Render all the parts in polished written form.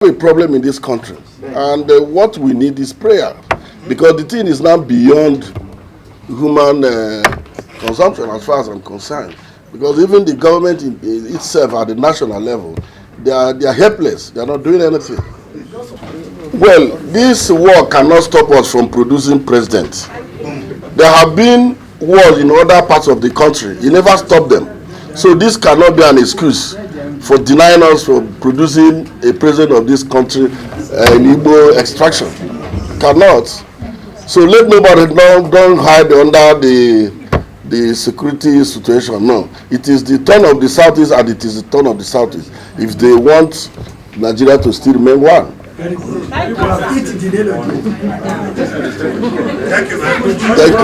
A problem in this country, and what we need is prayer, because the thing is now beyond human consumption as far as I'm concerned. Because even the government itself at the national level, they are helpless. They are not doing anything. Well, this war cannot stop us from producing presidents. There have been wars in other parts of the country. You never stop them. So this cannot be an excuse for denying us from producing a president of this country in Igbo extraction. Cannot. So let nobody don't hide under the security situation. No, it is the turn of the Southeast, and it is the turn of the Southeast if they want Nigeria to still remain one. Thank you. Thank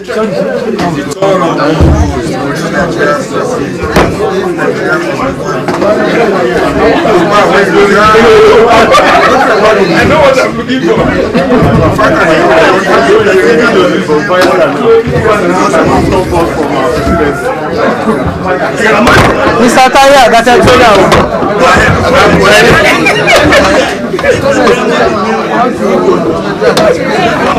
you. I know what I'm looking for. Mr. Taya, that's a